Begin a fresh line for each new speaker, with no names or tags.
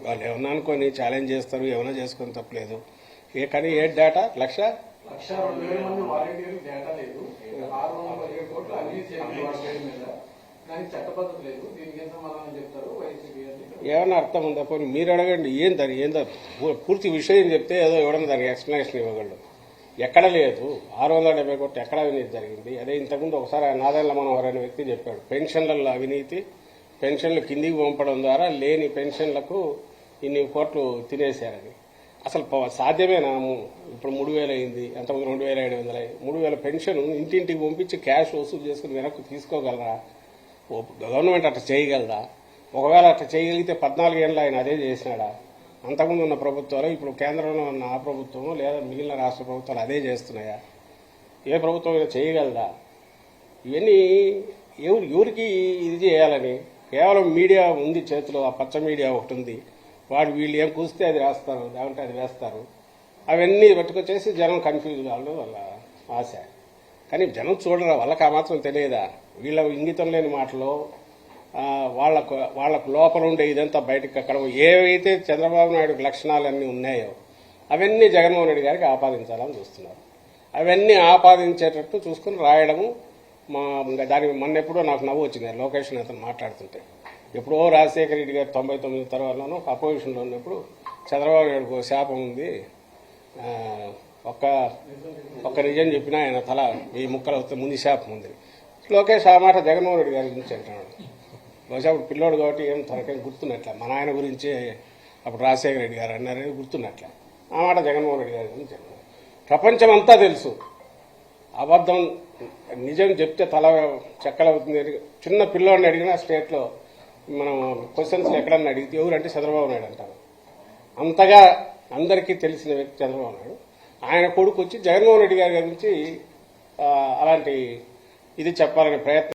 వాళ్ళు ఏమన్నా అనుకొని ఛాలెంజ్ చేస్తారు, ఏమైనా చేసుకొని తప్పలేదు. కానీ ఏ డేటా
1,02,000 మంది వాలంటీర్లు డేటా లేదు, 617 కోట్లు అన్ని మీద కానీ చట్టబద్ధత లేదు. దీనికి ఎంత సమాధానం చెప్తారు వైసీపీ?
ఏమన్నా అర్థం ఉందా? పోనీ మీరు అడగండి, ఏందో పూర్తి విషయం చెప్తే ఏదో ఇవ్వడం దానికి ఎక్స్ప్లెనేషన్ ఇవ్వగలడు. ఎక్కడ లేదు 670 కోట్లు ఎక్కడ అవినీతి జరిగింది? అదే ఇంతకుముందు ఒకసారి నాదెండ్ల మనోహర్ అనే వ్యక్తి చెప్పాడు, పెన్షన్లలో అవినీతి, పెన్షన్లు కిందికి పంపడం ద్వారా లేని పెన్షన్లకు ఇన్ని కోట్లు తినేశారని. అసలు సాధ్యమేనా? ఇప్పుడు 3,000 అయింది, అంతకుముందు 2,700 3,000 పెన్షన్ ఇంటింటికి పంపించి క్యాష్ వసూలు చేసుకుని వెనక్కి తీసుకోగలరా? గవర్నమెంట్ అట్లా చేయగలదా? ఒకవేళ అట్లా చేయగలిగితే 14 ఏళ్ళు ఆయన అదే చేసినాడా? అంతకుముందు ఉన్న ప్రభుత్వాలు, ఇప్పుడు కేంద్రంలో ఉన్న ఆ ప్రభుత్వము లేదా మిగిలిన రాష్ట్ర ప్రభుత్వాలు అదే చేస్తున్నాయా? ఏ ప్రభుత్వం చేయగలదా? ఇవన్నీ ఎవరికి ఇది చేయాలని? కేవలం మీడియా ఉంది చేతిలో, ఆ పచ్చ మీడియా ఒకటి ఉంది, వీళ్ళు ఏం కూస్తే అది రాస్తారు, లేకుంటే అది వేస్తారు. అవన్నీ పట్టుకొచ్చేసి జనం కన్ఫ్యూజ్ కావడం వాళ్ళ ఆశ. కానీ జనం చూడరా, వాళ్ళకి ఆ మాత్రం తెలియదా? వీళ్ళ ఇంగితం లేని మాటలో వాళ్ళకు లోపల ఉండే ఇదంతా బయటకు అక్కడ ఏవైతే చంద్రబాబు నాయుడు లక్షణాలన్నీ ఉన్నాయో అవన్నీ జగన్మోహన్ రెడ్డి గారికి ఆపాదించాలని చూస్తున్నారు. అవన్నీ ఆపాదించేటట్టు చూసుకుని రాయడము. దానికి మొన్నెప్పుడో నాకు నవ్వు వచ్చింది లోకేష్ అతను మాట్లాడుతుంటే. ఎప్పుడో రాజశేఖర రెడ్డి గారు 99 తర్వాతలోనూ అపోజిషన్లో ఉన్నప్పుడు చంద్రబాబు నాయుడుకు శాపం ఉంది, ఒక్క నిజం చెప్పినా ఆయన తల 1000 ముక్కలు అవుతుంది, ముందు శాపం ఉంది. లోకేష్ ఆ మాట జగన్మోహన్ రెడ్డి గారి గురించి అంటున్నాడు. బహుశా అప్పుడు పిల్లోడు కాబట్టి ఏం తనకేం గుర్తున్నట్లే, మన ఆయన గురించి అప్పుడు రాజశేఖర రెడ్డి గారు అన్నారని గుర్తున్నట్లే. ఆ మాట జగన్మోహన్ రెడ్డి గారి గురించి అన్నారు. ప్రపంచం అంతా తెలుసు అబద్ధం నిజం చెప్తే తల చెక్కలవుతుంది. చిన్న పిల్లోడిని అడిగినా స్టేట్లో మనం క్వశ్చన్స్ ఎక్కడన్నా అడిగితే ఎవరంటే చంద్రబాబు నాయుడు అంటారు. అంతగా అందరికీ తెలిసిన వ్యక్తి చంద్రబాబు నాయుడు. ఆయన కొడుకు వచ్చి జగన్మోహన్ రెడ్డి గారి గురించి అలాంటి ఇది చెప్పాలనే ప్రయత్నం